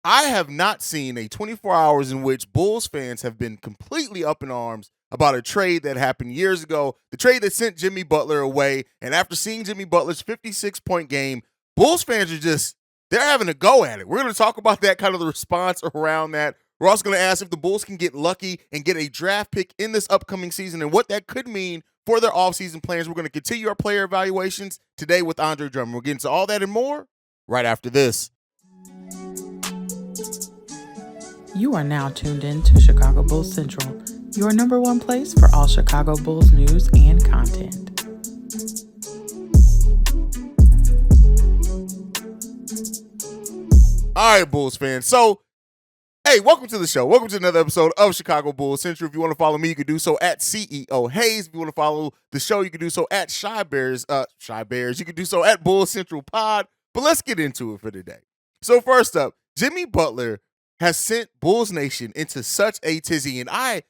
I have not seen a 24 hours in which Bulls fans have been completely up in arms about a trade that happened years ago, the trade that sent Jimmy Butler away. And after seeing Jimmy Butler's 56-point game, Bulls fans are just, they're having a go at it. We're going to talk about that, kind of the response around that. We're also going to ask if the Bulls can get lucky and get a draft pick in this upcoming season and what that could mean for their offseason plans. We're going to continue our player evaluations today with Andre Drmmonds. We'll get into all that and more right after this. You are now tuned in to Chicago Bulls Central, your number one place for all Chicago Bulls news and content. All right, Bulls fans. So, hey, welcome to the show. Welcome to another episode of Chicago Bulls Central. If you want to follow me, you can do so at CEO Haize. If you want to follow the show, you can do so at Shy Bears. You can do so at Bulls Central Pod. But let's get into it for today. So first up, Jimmy Butler has sent Bulls Nation into such a tizzy. And I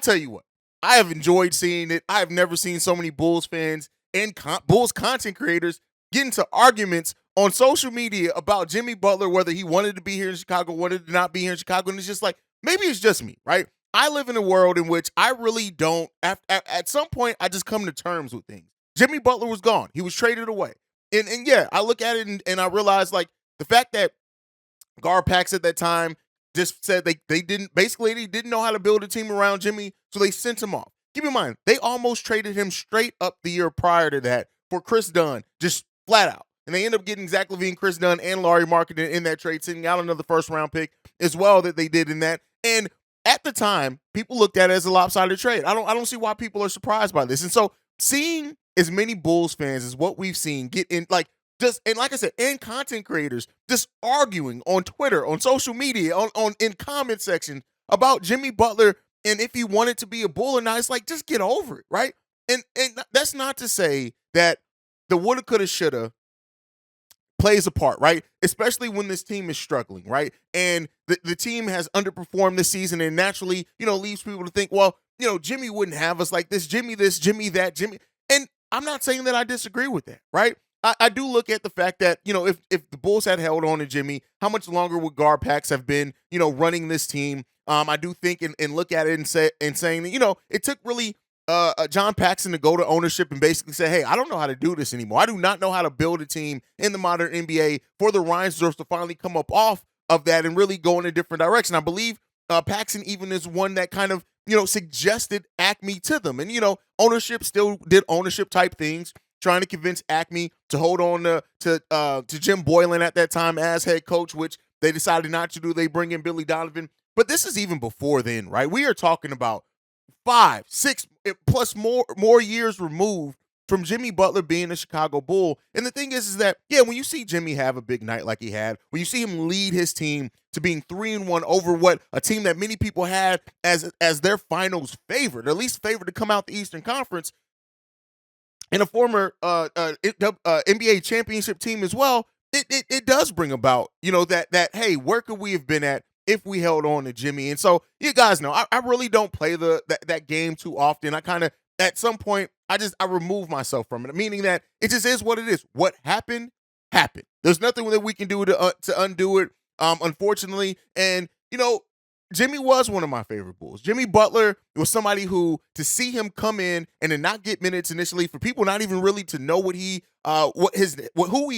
tell you what, I have enjoyed seeing it. I have never seen so many Bulls fans and Bulls content creators get into arguments on social media about Jimmy Butler, whether he wanted to be here in Chicago, wanted to not be here in Chicago. And it's just like, maybe it's just me, right? I live in a world in which I really don't, at some point, I just come to terms with things. Jimmy Butler was gone. He was traded away. And yeah, I look at it and I realize, like, the fact that Garpax at that time just said they didn't know how to build a team around Jimmy, so they sent him off. Keep in mind, they almost traded him straight up the year prior to that for Chris Dunn, just flat out. And they end up getting Zach LaVine, Chris Dunn, and Lauri Markkanen in that trade, sending out another first-round pick as well that they did in that. And at the time, people looked at it as a lopsided trade. I don't see why people are surprised by this. And so seeing as many Bulls fans as what we've seen get in, like, just, and like I said, and content creators just arguing on Twitter, on social media, on in comment section about Jimmy Butler and if he wanted to be a Bull or not. It's like, just get over it, right? And that's not to say that the woulda, coulda, shoulda plays a part, right? Especially when this team is struggling, right? And the team has underperformed this season and naturally, leaves people to think, well, Jimmy wouldn't have us like this, Jimmy that, Jimmy. And I'm not saying that I disagree with that, right? I do look at the fact that, if the Bulls had held on to Jimmy, how much longer would Garpax have been, running this team? I do think and look at it and saying that, it took really John Paxson to go to ownership and basically say, hey, I don't know how to do this anymore. I do not know how to build a team in the modern NBA, for the Reinsdorfs to finally come up off of that and really go in a different direction. I believe Paxson even is one that kind of, suggested Acme to them. And, ownership still did ownership type things, trying to convince Acme to hold on to Jim Boylan at that time as head coach, which they decided not to do. They bring in Billy Donovan. But this is even before then, right? We are talking about 5, 6 plus more years removed from Jimmy Butler being a Chicago Bull. And the thing is that, yeah, when you see Jimmy have a big night like he had, when you see him lead his team to being 3-1 over what a team that many people had as their finals favorite, at least favored to come out the Eastern Conference, and a former NBA championship team as well, it does bring about, that hey, where could we have been at if we held on to Jimmy? And so you guys know, I really don't play that game too often. I kind of, at some point, I remove myself from it, meaning that it just is what it is. What happened, happened. There's nothing that we can do to undo it, unfortunately. And, Jimmy was one of my favorite Bulls. Jimmy Butler was somebody who, to see him come in and to not get minutes initially, for people not even really to know who he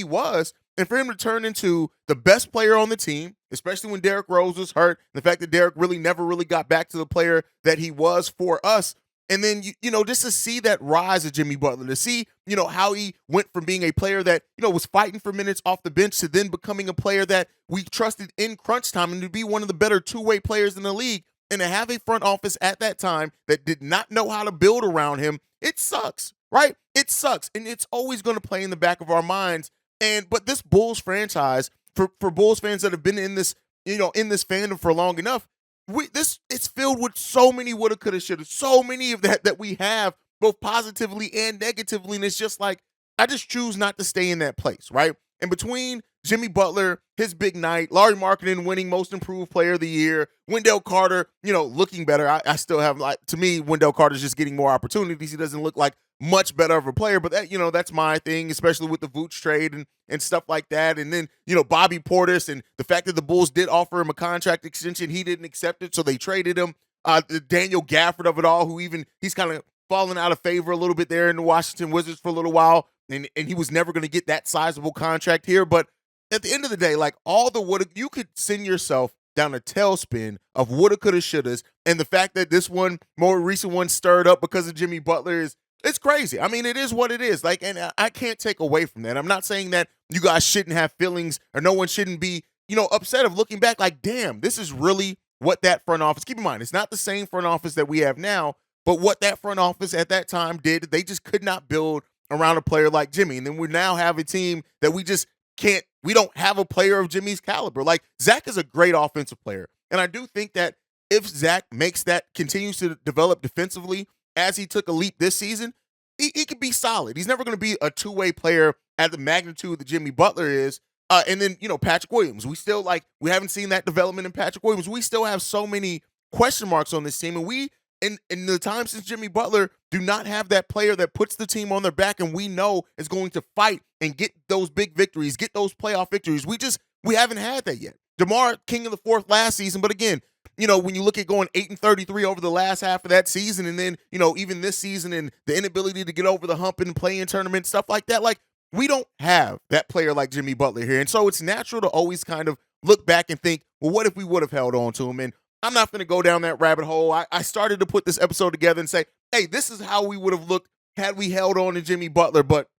was, and for him to turn into the best player on the team, especially when Derrick Rose was hurt, the fact that Derrick really never really got back to the player that he was for us. And then, just to see that rise of Jimmy Butler, to see, how he went from being a player that, was fighting for minutes off the bench to then becoming a player that we trusted in crunch time and to be one of the better two-way players in the league, and to have a front office at that time that did not know how to build around him, it sucks, right? It sucks. And it's always going to play in the back of our minds. But this Bulls franchise, for Bulls fans that have been in this, in this fandom for long enough, it's filled with so many woulda, coulda, shoulda, so many of that we have, both positively and negatively. And it's just like, I just choose not to stay in that place, right? And between Jimmy Butler, his big night, Lauri Markkanen winning Most Improved Player of the Year, Wendell Carter, looking better. I still have, like, to me, Wendell Carter's just getting more opportunities. He doesn't look like much better of a player. But that's my thing, especially with the Vooch trade and stuff like that. And then, Bobby Portis and the fact that the Bulls did offer him a contract extension, he didn't accept it, so they traded him. The Daniel Gafford of it all, who he's kind of fallen out of favor a little bit there in the Washington Wizards for a little while, and he was never going to get that sizable contract here. But at the end of the day, like all the woulda, you could send yourself down a tailspin of woulda, coulda, shouldas, and the fact that this one, more recent one, stirred up because of Jimmy Butler it's crazy. I mean, it is what it is. Like, and I can't take away from that. I'm not saying that you guys shouldn't have feelings or no one shouldn't be, upset of looking back like, damn, this is really what that front office, keep in mind, it's not the same front office that we have now, but what that front office at that time did, they just could not build around a player like Jimmy. And then we now have a team that we just we don't have a player of Jimmy's caliber. Like, Zach is a great offensive player. And I do think that if Zach continues to develop defensively as he took a leap this season, he could be solid. He's never going to be a two-way player at the magnitude that Jimmy Butler is. And then, Patrick Williams. We haven't seen that development in Patrick Williams. We still have so many question marks on this team. And we, in the time since Jimmy Butler, do not have that player that puts the team on their back and we know is going to fight and get those big victories, get those playoff victories. We haven't had that yet. DeMar, king of the fourth last season. But again, when you look at going 8-33 over the last half of that season, and then, even this season and the inability to get over the hump and play in tournaments, stuff like that, like, we don't have that player like Jimmy Butler here. And so it's natural to always kind of look back and think, well, what if we would have held on to him? And I'm not going to go down that rabbit hole. I started to put this episode together and say, hey, this is how we would have looked had we held on to Jimmy Butler. But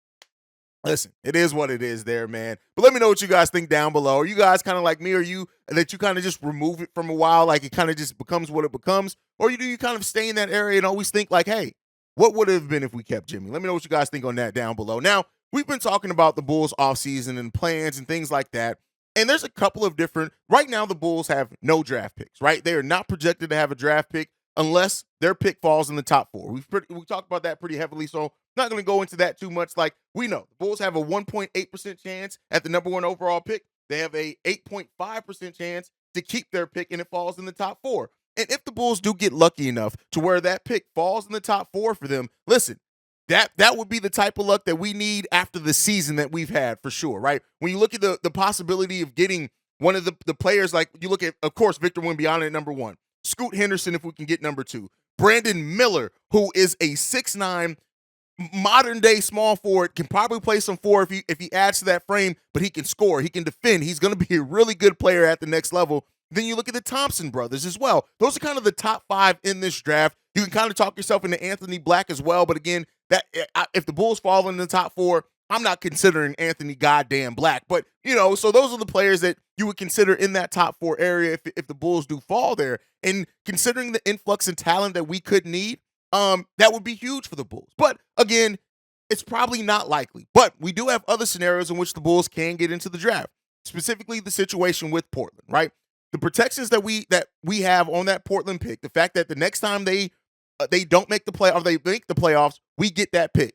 listen, it is what it is there, man. But let me know what you guys think down below. Are you guys kind of like me, or you kind of just remove it from a while, like it kind of just becomes what it becomes? Or do you kind of stay in that area and always think like, hey, what would it have been if we kept Jimmy? Let me know what you guys think on that down below. Now, we've been talking about the Bulls offseason and plans and things like that. And there's a couple of different, right now the Bulls have no draft picks, right? They are not projected to have a draft pick unless their pick falls in the top 4. We talked about that pretty heavily, so I'm not going to go into that too much. Like, we know the Bulls have a 1.8% chance at the number 1 overall pick. They have a 8.5% chance to keep their pick and it falls in the top 4. And if the Bulls do get lucky enough to where that pick falls in the top 4 for them, listen, that would be the type of luck that we need after the season that we've had, for sure, right? When you look at the possibility of getting one of the players, like you look at, of course, Victor Wembanyama at number 1, Scoot Henderson if we can get number 2, Brandon Miller, who is a 6'9", modern-day small forward, can probably play some 4 if he adds to that frame, but he can score, he can defend, he's going to be a really good player at the next level. Then you look at the Thompson brothers as well. Those are kind of the top 5 in this draft. You can kind of talk yourself into Anthony Black as well, but again, that if the Bulls fall in the top 4, I'm not considering Anthony goddamn Black. But, so those are the players that you would consider in that top 4 area if the Bulls do fall there. And considering the influx and talent that we could need, that would be huge for the Bulls. But again, it's probably not likely. But we do have other scenarios in which the Bulls can get into the draft, specifically the situation with Portland, right? The protections that we have on that Portland pick, the fact that the next time they don't make the play or they make the playoffs, we get that pick.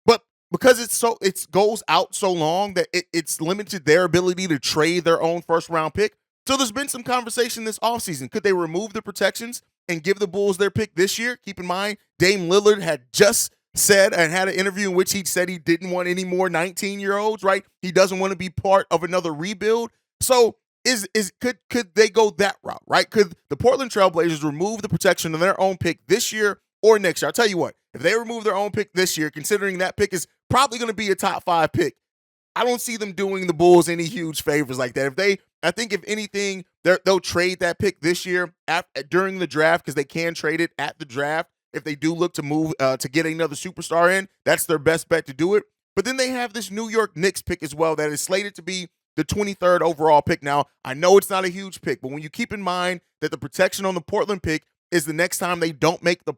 But because it goes out so long that it's limited their ability to trade their own first round pick. So there's been some conversation this offseason. Could they remove the protections and give the Bulls their pick this year? Keep in mind, Dame Lillard had just said and had an interview in which he said he didn't want any more 19-year-olds, right? He doesn't want to be part of another rebuild. So could they go that route, right? Could the Portland Trailblazers remove the protection of their own pick this year or next year? I'll tell you what, if they remove their own pick this year, considering that pick is probably going to be a top 5 pick, I don't see them doing the Bulls any huge favors like that. I think if anything, they'll trade that pick this year during the draft, because they can trade it at the draft. If they do look to move to get another superstar in, that's their best bet to do it. But then they have this New York Knicks pick as well that is slated to be the 23rd overall pick. Now, I know it's not a huge pick, but when you keep in mind that the protection on the Portland pick is the next time they don't make the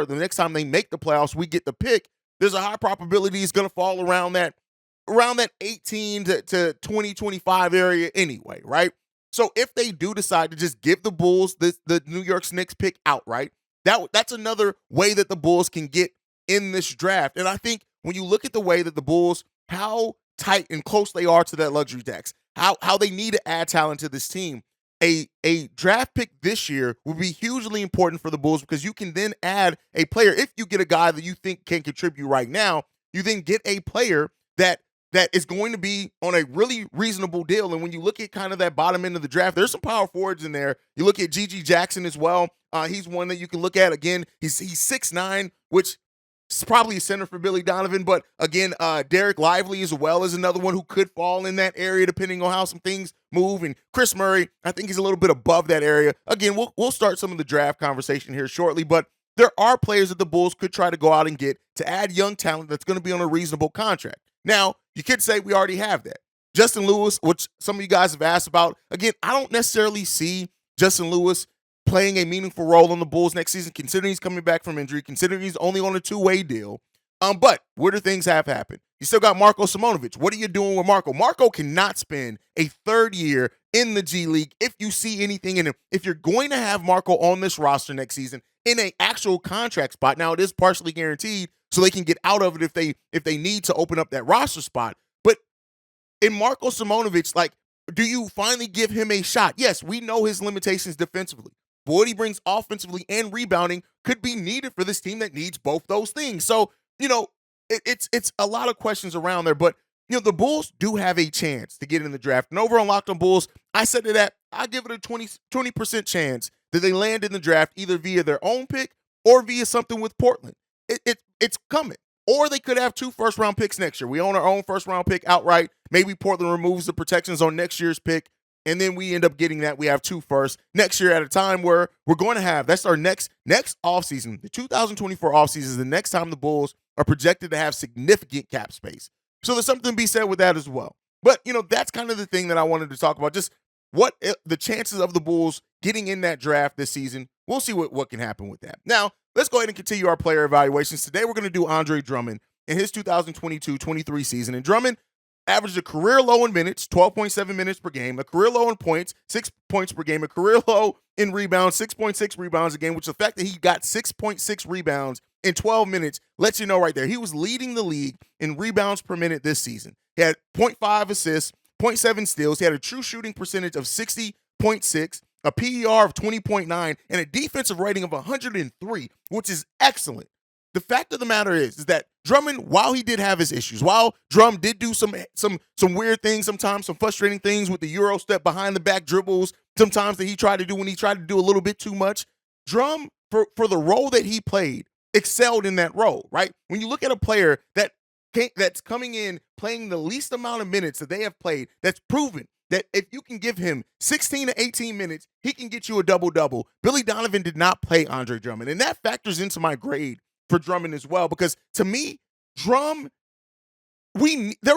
next time they make the playoffs, we get the pick, there's a high probability it's going to fall around that 18 to 20, 25 area anyway, right? So if they do decide to just give the Bulls the New York Knicks pick outright, that's another way that the Bulls can get in this draft. And I think when you look at the way that the Bulls, how tight and close they are to that luxury tax, how they need to add talent to this team, a draft pick this year will be hugely important for the Bulls because you can then add a player. If you get a guy that you think can contribute right now, you then get a player that is going to be on a really reasonable deal. And when you look at kind of that bottom end of the draft, there's some power forwards in there. You look at G.G. Jackson as well. He's one that you can look at. Again, he's 6'9", which is probably a center for Billy Donovan. But again, Derek Lively as well is another one who could fall in that area depending on how some things move. And Chris Murray, I think he's a little bit above that area. Again, we'll start some of the draft conversation here shortly. But there are players that the Bulls could try to go out and get to add young talent that's going to be on a reasonable contract. Now, you could say we already have that. Justin Lewis, which some of you guys have asked about. Again, I don't necessarily see Justin Lewis playing a meaningful role on the Bulls next season, considering he's coming back from injury, considering he's only on a two-way deal. But weirder things have happened. You still got Marko Simonovic. What are you doing with Marko? Marko cannot spend a third year in the G League if you see anything in him. If you're going to have Marko on this roster next season in an actual contract spot, now it is partially guaranteed, so they can get out of it if they need to open up that roster spot. But in Marko Simonovic, like, do you finally give him a shot? Yes, we know his limitations defensively. But what he brings offensively and rebounding could be needed for this team that needs both those things. So, it's a lot of questions around there. But, the Bulls do have a chance to get in the draft. And over on Locked On Bulls, I said that I give it a 20% chance that they land in the draft either via their own pick or via something with Portland. It's coming. Or they could have 2 first-round picks next year. We own our own first-round pick outright. Maybe Portland removes the protections on next year's pick, and then we end up getting that. We have 2 firsts next year at a time where we're going to have – that's our next offseason. The 2024 offseason is the next time the Bulls are projected to have significant cap space. So there's something to be said with that as well. But, that's kind of the thing that I wanted to talk about, just what the chances of the Bulls getting in that draft this season. We'll see what can happen with that. Now, let's go ahead and continue our player evaluations. Today, we're going to do Andre Drummond in his 2022-23 season. And Drummond averaged a career low in minutes, 12.7 minutes per game, a career low in points, 6 points per game, a career low in rebounds, 6.6 rebounds a game, which the fact that he got 6.6 rebounds in 12 minutes lets you know right there. He was leading the league in rebounds per minute this season. He had 0.5 assists, 0.7 steals. He had a true shooting percentage of 60.6, a PER of 20.9, and a defensive rating of 103, which is excellent. The fact of the matter is that Drummond, while he did have his issues, while Drum did do some weird things sometimes, some frustrating things with the Euro step behind the back dribbles, sometimes that he tried to do when he tried to do a little bit too much, Drum, for the role that he played, excelled in that role, right? When you look at a player that's coming in playing the least amount of minutes that they have played, that's proven that if you can give him 16 to 18 minutes, he can get you a double-double. Billy Donovan did not play Andre Drummond, and that factors into my grade for Drummond as well, because to me, there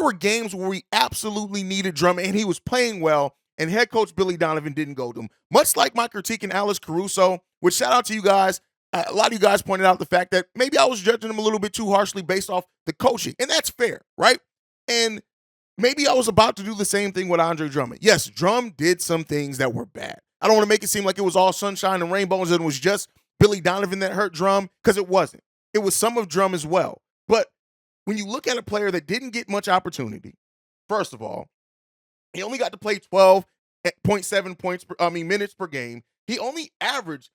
were games where we absolutely needed Drummond, and he was playing well, and head coach Billy Donovan didn't go to him. Much like my critique in Alex Caruso, which shout out to you guys. A lot of you guys pointed out the fact that maybe I was judging him a little bit too harshly based off the coaching, and that's fair, right? And maybe I was about to do the same thing with Andre Drummond. Yes, Drum did some things that were bad. I don't want to make it seem like it was all sunshine and rainbows and it was just Billy Donovan that hurt Drum, because it wasn't. It was some of Drum as well. But when you look at a player that didn't get much opportunity, first of all, he only got to play 12.7 minutes per game. He only averaged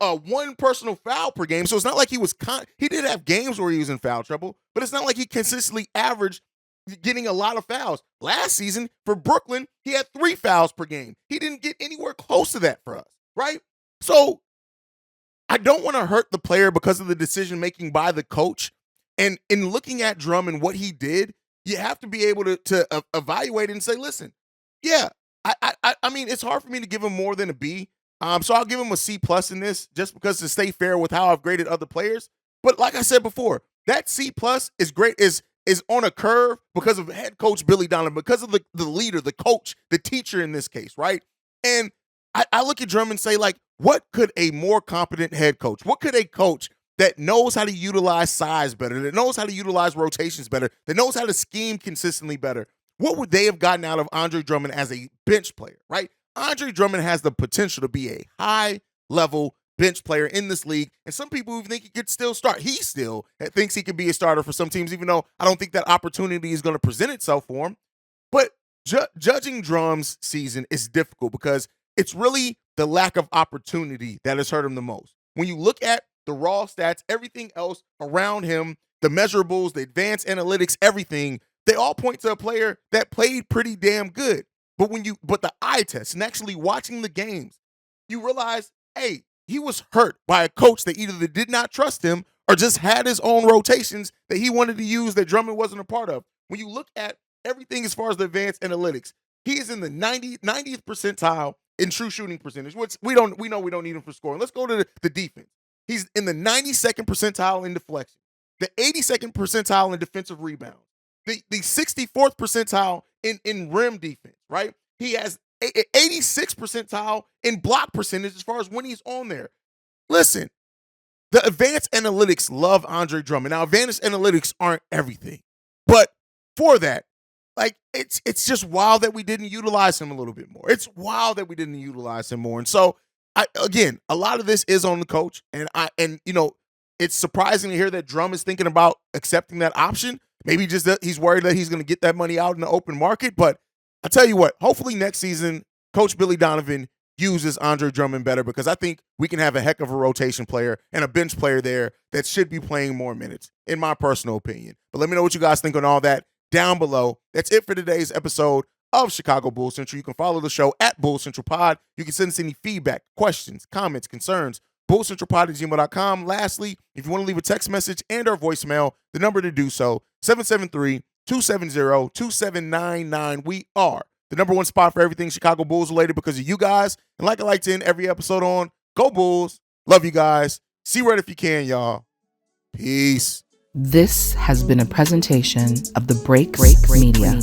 1 personal foul per game. So it's not like he did have games where he was in foul trouble, but it's not like he consistently averaged getting a lot of fouls. Last season for Brooklyn, he had 3 fouls per game. He didn't get anywhere close to that for us, right? So I don't want to hurt the player because of the decision-making by the coach. And in looking at Drum and what he did, you have to be able to evaluate it and say, listen, yeah, I mean, it's hard for me to give him more than a B. So I'll give him a C+ in this just because to stay fair with how I've graded other players. But like I said before, that C+ is great, is on a curve because of head coach Billy Donovan, because of the leader, the coach, the teacher in this case, right? And I look at Drummond and say, like, what could a more competent head coach, what could a coach that knows how to utilize size better, that knows how to utilize rotations better, that knows how to scheme consistently better, what would they have gotten out of Andre Drummond as a bench player, right? Andre Drummond has the potential to be a high-level bench player in this league, and some people even think he could still start. He still thinks he could be a starter for some teams, even though I don't think that opportunity is going to present itself for him. But judging Drum's season is difficult because it's really the lack of opportunity that has hurt him the most. When you look at the raw stats, everything else around him, the measurables, the advanced analytics, everything, they all point to a player that played pretty damn good. But the eye test and actually watching the games, you realize, hey, he was hurt by a coach that either did not trust him or just had his own rotations that he wanted to use that Drummond wasn't a part of. When you look at everything as far as the advanced analytics, he is in the 90th percentile in true shooting percentage, which we know we don't need him for scoring. Let's go to the defense. He's in the 92nd percentile in deflection, the 82nd percentile in defensive rebounds, the 64th percentile in rim defense, right? He has 86th percentile in block percentage as far as when he's on there. Listen, the advanced analytics love Andre Drummond. Now, advanced analytics aren't everything, but for that, like it's just wild that we didn't utilize him a little bit more. It's wild that we didn't utilize him more. And so, again, a lot of this is on the coach, and it's surprising to hear that Drum is thinking about accepting that option. Maybe just that he's worried that he's going to get that money out in the open market. But I tell you what, hopefully next season, Coach Billy Donovan uses Andre Drummond better, because I think we can have a heck of a rotation player and a bench player there that should be playing more minutes, in my personal opinion. But let me know what you guys think on all that down below. That's it for today's episode of Chicago Bulls Central. You can follow the show at Bulls Central Pod. You can send us any feedback, questions, comments, concerns, bullcentralpod@gmail.com. Lastly, if you want to leave a text message and or voicemail, the number to do so, 773-270-2799. We are the number one spot for everything Chicago Bulls related because of you guys. And like I like to end every episode on, go Bulls. Love you guys. See red if you can, y'all. Peace. This has been a presentation of the Break Media.